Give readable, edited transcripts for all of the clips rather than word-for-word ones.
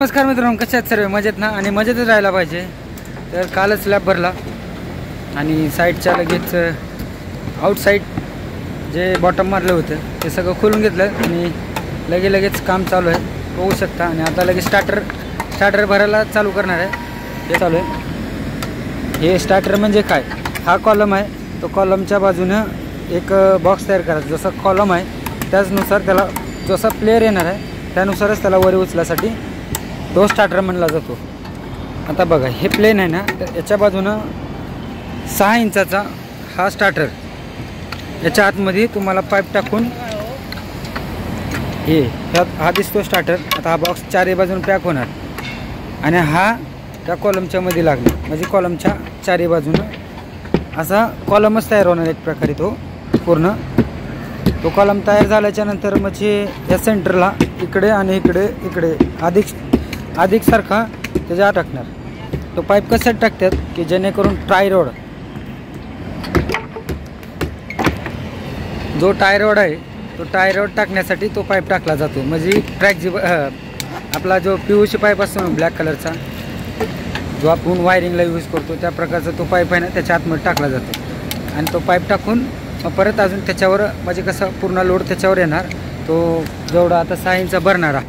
नमस्कार मित्रांनो, कशा आहेत सर्व? मजेत ना? आणि मजेतच राहायला पाहिजे. तर कालच स्लॅब भरला आणि साईडच्या लगेच आउटसाईड जे बॉटम मारलं होतं ते सगळं खोलून घेतलं आणि लगेच काम चालू आहे, बघू शकता. आणि आता लगेच स्टार्टर भरायला चालू करणार आहे. हे चालू आहे. हे स्टार्टर म्हणजे काय? हा कॉलम आहे, तो कॉलमच्या बाजूनं एक बॉक्स तयार करायचा. जसा कॉलम आहे त्याचनुसार त्याला जसा प्लेअर येणार आहे त्यानुसारच त्याला वर उचलासाठी तो स्टार्टर म्हणला जातो. आता बघा, हे प्लेन आहे ना, तर याच्या बाजूनं 6 इंचाचा हा स्टार्टर, याच्या आतमध्ये तुम्हाला पाईप टाकून हा दिसतो स्टार्टर. आता हा बॉक्स चारही बाजून पॅक होणार आणि हा त्या कॉलमच्या मध्ये लागला म्हणजे कॉलमच्या चारही बाजूनं असा कॉलमच तयार होणार एक प्रकारे. तो पूर्ण तो कॉलम तयार झाल्याच्या नंतर म्हणजे या सेंटरला इकडे आणि इकडे अधिक सारखा त्याच्या टाकणार. तो पाईप कशासाठी टाकतात की जेणेकरून टाय रोड आहे तो टाय रोड टाकण्यासाठी तो पाईप टाकला जातो. म्हणजे ट्रॅक आपला जो PVC पाईप असतो ना ब्लॅक कलरचा, जो आपण वायरिंगला यूज करतो त्या प्रकारचा तो पाईप आहे ना, त्याच्या आतमध्ये टाकला जातो. आणि तो पाईप टाकून परत अजून त्याच्यावर म्हणजे कसं पूर्ण लोड त्याच्यावर येणार. तो जेवढा आता 6 इंच भरणारा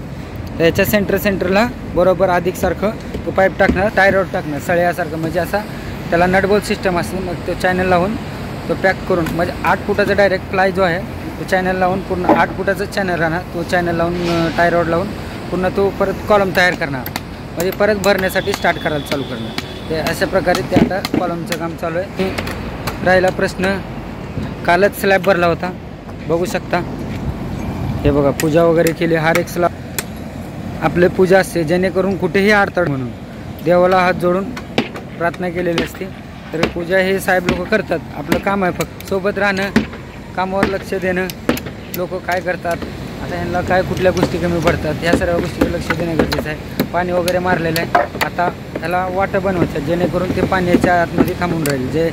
त्याच्या सेंटरला बरोबर अधिक सारखं तो पाईप टाकणार, टाय रॉड टाकणार सळ्यासारखं. म्हणजे असा त्याला नटबोल्ट सिस्टम असतो. मग तो चॅनल लावून तो पॅक करून म्हणजे 8 फुटाचा डायरेक्ट प्लाय जो आहे तो चॅनल लावून पूर्ण 8 फुटाचा चॅनल राहणार. तो चॅनल लावून टाय रॉड लावून पूर्ण तो परत कॉलम तयार करणार. म्हणजे परत भरण्यासाठी स्टार्ट करायला चालू करणार. ते अशा प्रकारे ते आता कॉलमचं काम चालू आहे. राहिला प्रश्न, कालच स्लॅब भरला होता, बघू शकता. हे बघा, पूजा वगैरे केली. हर एक स्लॅब आपले पूजा असते जेणेकरून कुठेही अडथळा म्हणून देवाला हात जोडून प्रार्थना केलेली असते. तर पूजा हे साहेब लोक करतात. आपलं काम आहे फक्त सोबत राहणं, कामावर लक्ष देणं. लोक काय करतात आता, ह्यांना काय कुठल्या गोष्टी कमी पडतात, ह्या सर्व गोष्टीवर लक्ष देणं गरजेचं आहे. पाणी वगैरे मारलेलं आहे. आता ह्याला वाटं बनवायचं जेणेकरून ते पाण्याच्या आतमध्ये थांबून राहील. जे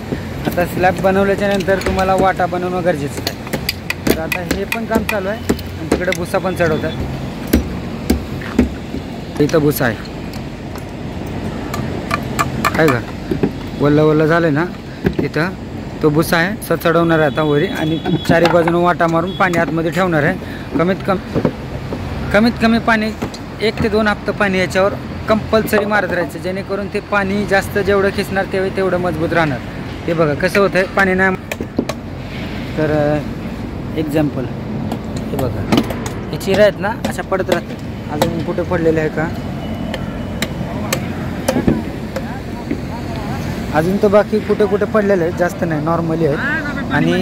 आता स्लॅब बनवल्याच्या नंतर तुम्हाला वाटा बनवणं गरजेचं आहे. तर आता हे पण काम चालू आहे आणि तिकडे भुसा पण चढवतात. इथं भुसा आहे का, वल्ल झालं ना, तिथं तो भुसा आहे चढवणार आहे आता वरी. आणि चारी बाजूने वाटा मारून पाणी आतमध्ये ठेवणार आहे. कमीत कमी पाणी 1 ते 2 हप्ता पाणी याच्यावर कंपल्सरी मारत राहायचं जेणेकरून ते पाणी जास्त जेवढं खेचणार तेवढं मजबूत राहणार. हे बघा कसं होतं आहे पाणी नाही. तर एक्झाम्पल हे बघा, हे चिरा आहेत ना अशा पडत राहतात. अजून कुठे पडलेले आहे का? अजून तर बाकी कुठे पडलेले आहेत, जास्त नाही, नॉर्मली आहेत. आणि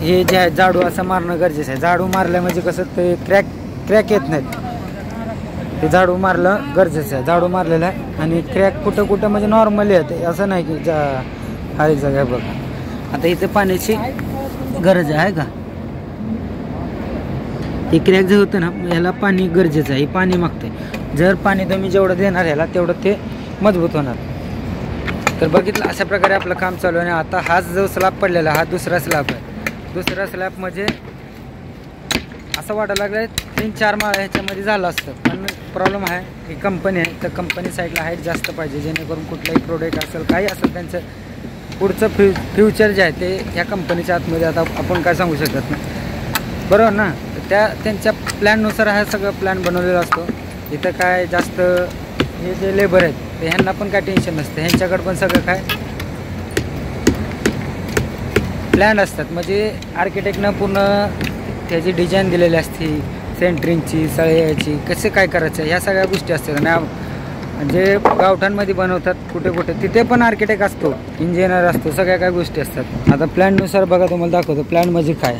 हे जे आहे झाडू असं मारणं गरजेचं आहे. झाडू मारलं म्हणजे कसं ते क्रॅक येत नाहीत. ते झाडू मारलं गरजेचं आहे. झाडू मारलेलं आहे आणि क्रॅक कुठं म्हणजे नॉर्मली आहे. असं नाही की हर एक जागा बघा. आता इथे पाण्याची गरज आहे का? हे क्रॅक जे होतं ना, ह्याला पाणी गरजेचं आहे. हे पाणी मागते. जर पाणी तुम्ही जेवढं देणार ह्याला तेवढं ते मजबूत होणार. तर बघितलं अशा प्रकारे आपलं काम चालू आहे. आता हाच जो स्लॅब पडलेला हा दुसरा स्लॅब आहे. दुसरा स्लॅब म्हणजे असं वाटायला लागलं आहे 3-4 माळ ह्याच्यामध्ये झालं असतं. पण प्रॉब्लेम आहे, ही कंपनी आहे तर कंपनी साईडला हाईट जास्त पाहिजे जेणेकरून कुठलाही प्रोडक्ट असेल काही असेल त्यांचं पुढचं फ्युचर जे आहे ते ह्या कंपनीच्या आतमध्ये आता आपण काय सांगू शकत नाही, बरोबर ना. त्यांच्या प्लॅननुसार हा सगळं प्लॅन बनवलेला असतो. इथं काय जास्त हे जे लेबर आहेत ते ह्यांना पण काय टेन्शन नसतं. ह्यांच्याकडं पण सगळं काय प्लॅन असतात. म्हणजे आर्किटेक्टनं पूर्ण त्याची डिझाईन दिलेली असते, सेंटरिंगची, सळ्याची, कसं काय करायचं ह्या सगळ्या गोष्टी असतात. आणि म्हणजे गावठांमध्ये बनवतात कुठे तिथे पण आर्किटेक्ट असतो, इंजिनियर असतो, सगळ्या काय गोष्टी असतात. आता प्लॅननुसार बघा, तुम्हाला दाखवतो प्लॅन म्हणजे काय.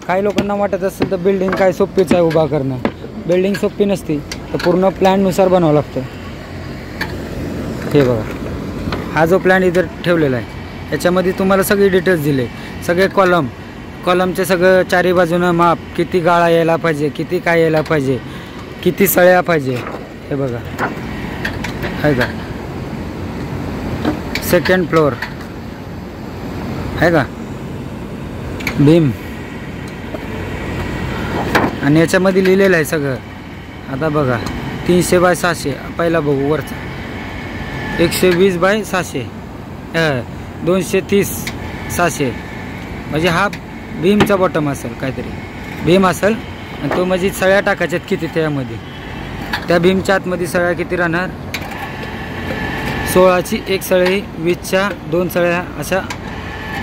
काही लोकांना वाटत असेल तर बिल्डिंग काय सोपीच आहे उभा करणं. बिल्डिंग सोपी नसती, तर पूर्ण प्लॅननुसार बनावं लागतं. हे बघा, हा जो प्लॅन इथं ठेवलेला आहे याच्यामध्ये तुम्हाला सगळे डिटेल्स दिले. सगळे कॉलमचे सगळं चारी बाजूनं माप, किती गाळा यायला पाहिजे, किती काय यायला पाहिजे, किती सळ्या पाहिजे. हे बघा आहे का, सेकंड फ्लोअर आहे का, बीम. आणि याच्यामध्ये लिहिलेलं आहे सगळं आता बघा 300 बाय 600 पहिला बघू वरचा 120 बाय 600 230 600 म्हणजे हा भीमचा बॉटम असेल काहीतरी भीम असेल आणि तो म्हणजे सळ्या टाकायच्यात किती त्यामध्ये त्या भीमच्या आतमध्ये सळ्या किती राहणार 16ची एक सळी 20च्या 2 सळ्या अशा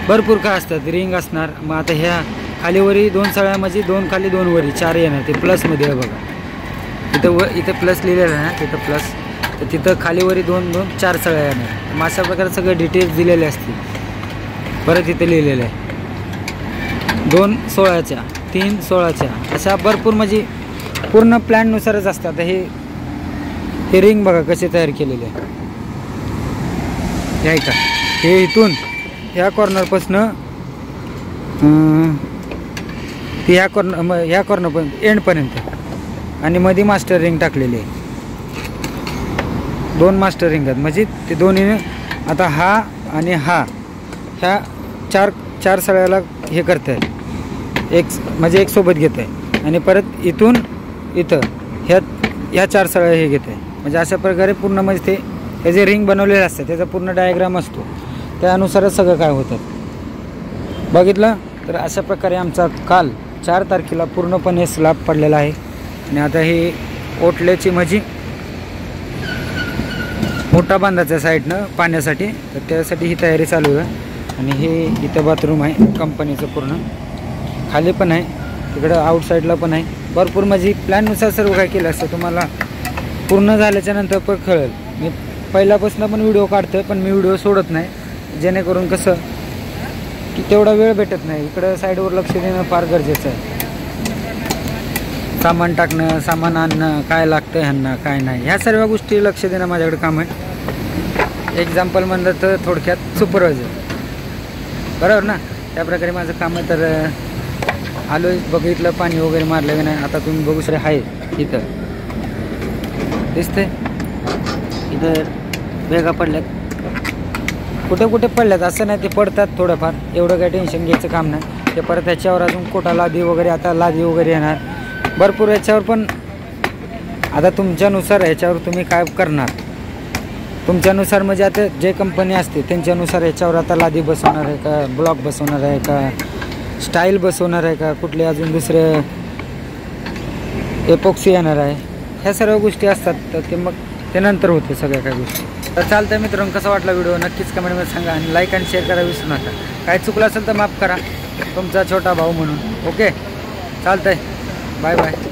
भरपूर काय असतात रिंग असणार मग आता ह्या खालीवरी 2 सळ्या म्हणजे 2 खाली 2 वरी 4 येणार ते प्लसमध्ये आहे बघा इथे प्लस लिहिलेलं आहे ना तिथं प्लस तर तिथं खालीवरी 2 2 4 सळ्या येणार मग अशा प्रकारे सगळे डिटेल्स दिलेले असतील परत इथे लिहिलेलं आहे 2 16च्या 3 16च्या अशा भरपूर म्हणजे पूर्ण प्लॅननुसारच असतात हे रिंग बघा कसे तयार केलेले आहे हे का हे इथून ह्या कॉर्नरपासनं ह्या कॉर्नर पण एंडपर्यंत आणि मध्ये मास्टर रिंग टाकलेली आहे 2 मास्टर रिंग आहेत म्हणजे ते दोन्हीने आता हा आणि हा ह्या चार सळ्याला हे करत आहे एक म्हणजे एक सोबत घेत आहे आणि परत इथून इथं ह्या 4 सळ्या हे घेत आहे म्हणजे अशा प्रकारे पूर्ण म्हणजे ते जे रिंग बनवलेले असतात त्याचा पूर्ण डायग्राम असतो त्यानुसारच सगळं काय होतं बघितलं तर अशा प्रकारे आमचा काल 4 तारखेला पूर्णपणे स्लॅब पडलेला आहे आणि आता हे ओटल्याची म्हणजे मोठा बांधायचा साईडनं पाण्यासाठी तर त्यासाठी ही तयारी चालू आहे आणि हे इथं बाथरूम आहे कंपनीचं पूर्ण खाली पण आहे तिकडं आउटसाईडला पण आहे भरपूर म्हणजे प्लॅननुसार सर्व काय केलं असतं तुम्हाला पूर्ण झाल्याच्या नंतर पण कळेल मी पहिल्यापासून पण व्हिडिओ काढतोय पण मी व्हिडिओ सोडत नाही जेणेकरून कसं की तेवढा वेळ भेटत नाही इकडं साईडवर लक्ष देणं फार गरजेचं आहे सामान टाकणं सामान आणणं काय लागतं ह्यांना काय नाही ह्या सर्व गोष्टी लक्ष देणं माझ्याकडे काम आहे एक्झाम्पल म्हणलं तर थोडक्यात सुपरवायझर बरोबर ना त्याप्रकारे माझं काम आहे तर आलो बघितलं पाणी वगैरे मारलं की नाही आता तुम्ही बघू शकता आहे इथं दिसतंय इथं भेगा पडल्यात कुठे कुठे पडल्यात असं नाही ते पडतात थोडंफार एवढं काही टेन्शन घ्यायचं काम नाही ते परत त्याच्यावर अजून कोटा लादी वगैरे आता लादी वगैरे येणार भरपूर याच्यावर पण आता तुमच्यानुसार ह्याच्यावर तुम्ही काय करणार तुमच्यानुसार म्हणजे आता जे कंपनी असते त्यांच्यानुसार ह्याच्यावर आता लादी बसवणार आहे का ब्लॉक बसवणार आहे का स्टाईल बसवणार आहे का कुठले अजून दुसरे एपॉक्सी येणार आहे ह्या सर्व गोष्टी असतात तर ते मग ते नंतर होते सगळ्या काही गोष्टी तर चालतंय मित्रांनो कसा वाटला व्हिडिओ नक्कीच कमेंटमध्ये सांगा आणि लाईक आणि शेअर करा विसरू नका काय चुकलं असेल तर माफ करा तुमचा छोटा भाऊ म्हणून ओके चालतंय बाय बाय